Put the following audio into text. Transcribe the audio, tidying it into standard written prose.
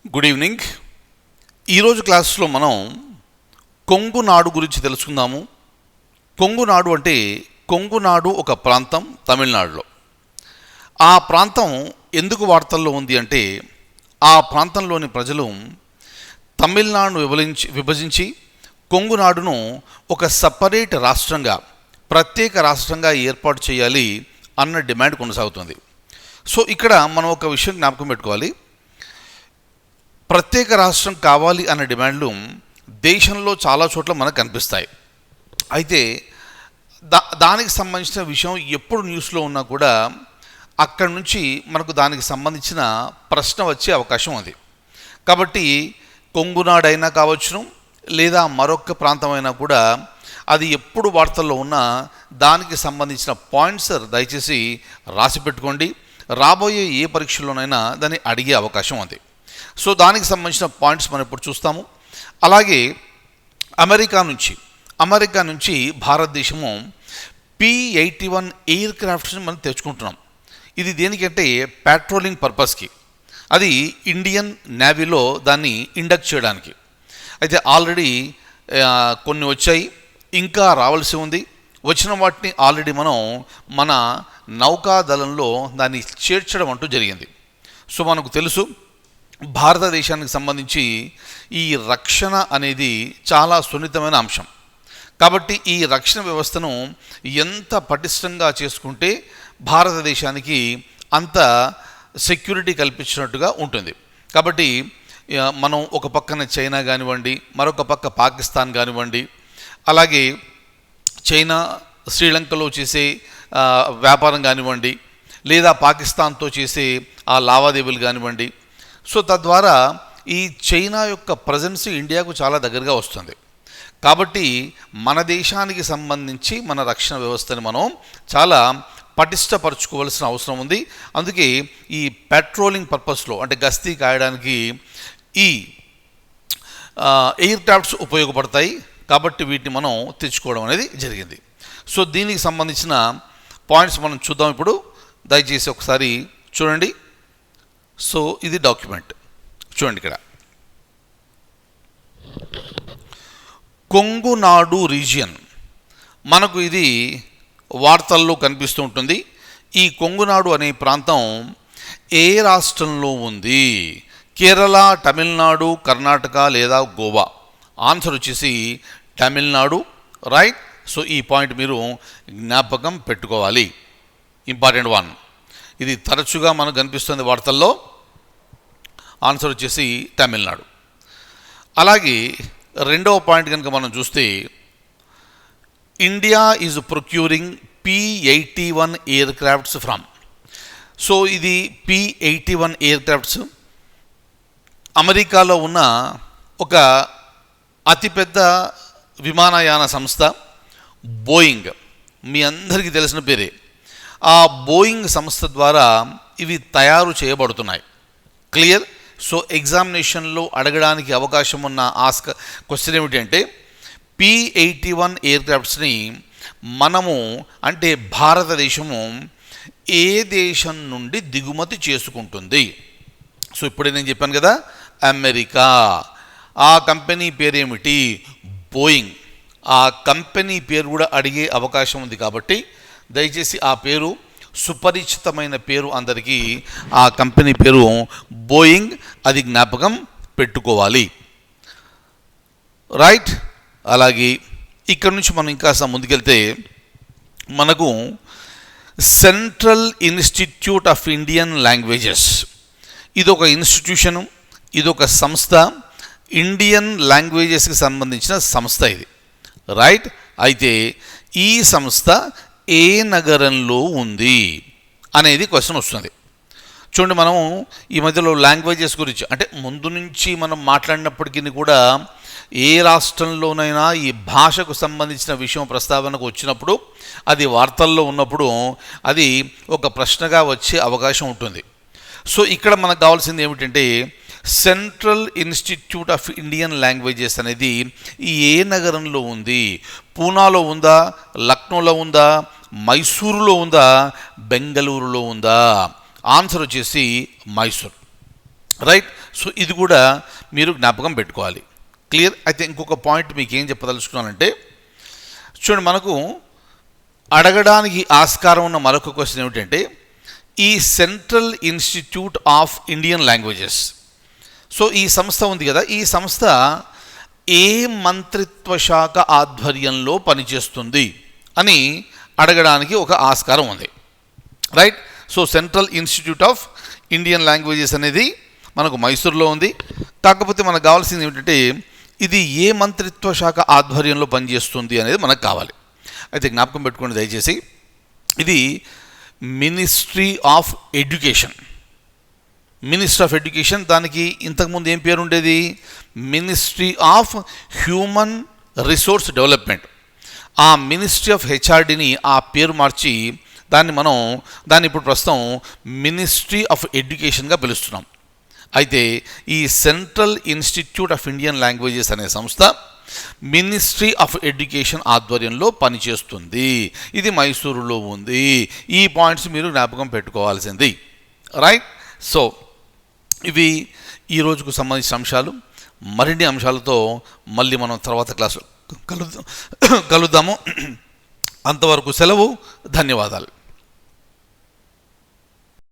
Good evening. ఈరోజు క్లాస్లో మనం కొంగు నాడు గురించి తెలుసుకుందాము. కొంగు నాడు అంటే కొంగు నాడు ఒక ప్రాంతం తమిళనాడులో. ఆ ప్రాంతం ఎందుకు వార్తల్లో ఉంది అంటే ఆ ప్రాంతంలోని ప్రజలు తమిళనాడును విభజించి కొంగు నాడును ఒక సపరేట్ రాష్ట్రంగా, ప్రత్యేక రాష్ట్రంగా ఏర్పాటు చేయాలి అన్న డిమాండ్ కొనసాగుతుంది. సో ఇక్కడ మనం ఒక విషయం జ్ఞాపకం పెట్టుకోవాలి. ప్రత్యేక రాష్ట్రం కావాలి అనే డిమాండ్లు దేశంలో చాలా చోట్ల మనకు కనిపిస్తాయి. అయితే దానికి సంబంధించిన విషయం ఎప్పుడు న్యూస్లో ఉన్నా కూడా అక్కడి నుంచి మనకు దానికి సంబంధించిన ప్రశ్న వచ్చే అవకాశం ఉంది. కాబట్టి కొంగునాడైనా కావచ్చును, లేదా మరొక ప్రాంతమైనా కూడా అది ఎప్పుడు వార్తల్లో ఉన్నా దానికి సంబంధించిన పాయింట్స్ దయచేసి రాసి పెట్టుకోండి. రాబోయే ఏ పరీక్షలోనైనా దాన్ని అడిగే అవకాశం ఉంది. సో దానికి సంబంధించిన పాయింట్స్ మనం ఇప్పుడు చూస్తాము. అలాగే అమెరికా నుంచి భారతదేశము P-81 ఎయిర్ క్రాఫ్ట్స్ని మనం తెచ్చుకుంటున్నాం. ఇది దేనికంటే పెట్రోలింగ్ పర్పస్కి, అది ఇండియన్ నేవీలో దాన్ని ఇండక్ట్ చేయడానికి. అయితే ఆల్రెడీ కొన్ని వచ్చాయి, ఇంకా రావాల్సి ఉంది. వచ్చిన వాటిని ఆల్రెడీ మనం మన నౌకాదళంలో దాన్ని చేర్చడం అంటూ జరిగింది. సో మనకు తెలుసు భారతదేశానికి సంబంధించి ఈ రక్షణ అనేది చాలా సున్నితమైన అంశం. కాబట్టి ఈ రక్షణ వ్యవస్థను ఎంత పటిష్టంగా చేసుకుంటే భారతదేశానికి అంత సెక్యూరిటీ కల్పించినట్టుగా ఉంటుంది. కాబట్టి మనం ఒక పక్కన చైనా కానివ్వండి, మరొక పక్క పాకిస్తాన్ కానివ్వండి, అలాగే చైనా శ్రీలంకలో చేసే వ్యాపారం కానివ్వండి, లేదా పాకిస్తాన్తో చేసే ఆ లావాదేవీలు కానివ్వండి. సో తద్వారా ఈ చైనా యొక్క ప్రజెన్స్ ఇండియాకు చాలా దగ్గరగా వస్తుంది. కాబట్టి మన దేశానికి సంబంధించి మన రక్షణ వ్యవస్థని మనం చాలా పటిష్టపరచుకోవాల్సిన అవసరం ఉంది. అందుకే ఈ పెట్రోలింగ్ పర్పస్లో, అంటే గస్తీ కాయడానికి ఈ ఎయిర్ క్రాఫ్ట్స్ ఉపయోగపడతాయి. కాబట్టి వీటిని మనం తెచ్చుకోవడం అనేది జరిగింది. సో దీనికి సంబంధించిన పాయింట్స్ మనం చూద్దాం. ఇప్పుడు దయచేసి ఒకసారి చూడండి. సో ఇది డాక్యుమెంట్ చూడండి. ఇక్కడ కొంగునాడు రీజియన్ మనకు ఇది వార్తల్లో కనిపిస్తూ ఉంటుంది. ఈ కొంగునాడు అనే ప్రాంతం ఏ రాష్ట్రంలో ఉంది? కేరళ, తమిళనాడు, కర్ణాటక లేదా గోవా? ఆన్సర్ వచ్చేసి తమిళనాడు, రైట్. సో ఈ పాయింట్ మీరు జ్ఞాపకం పెట్టుకోవాలి. Important one. ఇది తరచుగా మనకు కనిపిస్తుంది వార్తల్లో. ఆన్సర్ వచ్చేసి తమిళనాడు. అలాగే రెండవ పాయింట్ కనుక మనం చూస్తే, India is procuring P-81 air crafts from. So ఇది P-81 ఎయిర్ క్రాఫ్ట్స్ అమెరికాలో ఉన్న ఒక అతిపెద్ద విమానయాన సంస్థ బోయింగ్, మీ అందరికీ తెలిసిన పేరే. ఆ బోయింగ్ సంస్థ ద్వారా ఇవి తయారు చేయబడుతున్నాయి. క్లియర్. సో ఎగ్జామినేషన్లో అడగడానికి అవకాశం ఉన్న క్వశ్చన్ ఏమిటంటే, P-81 ఎయిర్ క్రాఫ్ట్స్ని మనము, అంటే భారతదేశము ఏ దేశం నుండి దిగుమతి చేసుకుంటుంది? సో ఇప్పుడే నేను చెప్పాను కదా, అమెరికా. ఆ కంపెనీ పేరేమిటి? బోయింగ్. ఆ కంపెనీ పేరు కూడా అడిగే అవకాశం ఉంది. కాబట్టి దయచేసి ఆ పేరు సుపరిచితమైన పేరు అందరికీ. ఆ కంపెనీ పేరు బోయింగ్, అది జ్ఞాపకం పెట్టుకోవాలి, రైట్. అలాగే ఇక్కడ నుంచి మనం ఇంకా ముందుకెళ్తే మనకు central institute of Indian languages, ఇదొక ఇన్స్టిట్యూషను, ఇదొక సంస్థ, ఇండియన్ లాంగ్వేజెస్కి సంబంధించిన సంస్థ ఇది, రైట్. అయితే ఈ సంస్థ ఏ నగరంలో ఉంది అనేది క్వశ్చన్ వస్తుంది. చూడండి, మనము ఈ మధ్యలో లాంగ్వేజెస్ గురించి, అంటే ముందు నుంచి మనం మాట్లాడినప్పటికీ కూడా ఏ రాష్ట్రంలోనైనా ఈ భాషకు సంబంధించిన విషయం ప్రస్తావనకు వచ్చినప్పుడు, అది వార్తల్లో ఉన్నప్పుడు అది ఒక ప్రశ్నగా వచ్చే అవకాశం ఉంటుంది. సో ఇక్కడ మనకు కావాల్సింది ఏమిటంటే, central institute of Indian languages అనేది ఏ నగరంలో ఉంది? పూనాలో ఉందా, లక్నోలో ఉందా, మైసూరులో ఉందా, బెంగళూరులో ఉందా? ఆన్సర్ వచ్చేసి మైసూర్. రైట్. సో ఇది కూడా మీరు జ్ఞాపకం పెట్టుకోవాలి. క్లియర్. అయితే ఇంకొక పాయింట్ మీకు ఏం చెప్పదలుచుకున్నానంటే, చూడండి, మనకు అడగడానికి ఆస్కారం ఉన్న మరొక క్వశ్చన్ ఏమిటంటే, ఈ central institute of Indian languages, so ఈ సంస్థ ఉంది కదా, ఈ సంస్థ ఏ మంత్రిత్వ శాఖ ఆధ్వర్యంలో పనిచేస్తుంది అని అడగడానికి ఒక ఆస్కారం ఉంది. Right. So central institute of Indian languages అనేది మనకు మైసూర్లో ఉంది. కాకపోతే మనకు కావాల్సింది ఏమిటంటే, ఇది ఏ మంత్రిత్వ శాఖ ఆధ్వర్యంలో పనిచేస్తుంది అనేది మనకు కావాలి. అయితే జ్ఞాపకం పెట్టుకోండి దయచేసి, ఇది ministry of education. Ministry of education, దానికి ఇంతకుముందు ఏం పేరు ఉండేది? Ministry of human resource development. ఆ మినిస్ట్రీ ఆఫ్ హెచ్ఆర్డిని ఆ పేరు మార్చి దాన్ని ఇప్పుడు ప్రస్తుతం మినిస్ట్రీ ఆఫ్ ఎడ్యుకేషన్గా పిలుస్తున్నాం. అయితే ఈ central institute of Indian languages అనే సంస్థ మినిస్ట్రీ ఆఫ్ ఎడ్యుకేషన్ ఆధ్వర్యంలో పనిచేస్తుంది. ఇది మైసూరులో ఉంది. ఈ పాయింట్స్ మీరు జ్ఞాపకం పెట్టుకోవాల్సింది. రైట్. సో ఇవి ఈ రోజుకు సంబంధించిన అంశాలు. మరిన్ని అంశాలతో మళ్ళీ మనం తర్వాత క్లాసులో కలుద్దాము. అంతవరకు సెలవు. ధన్యవాదాలు.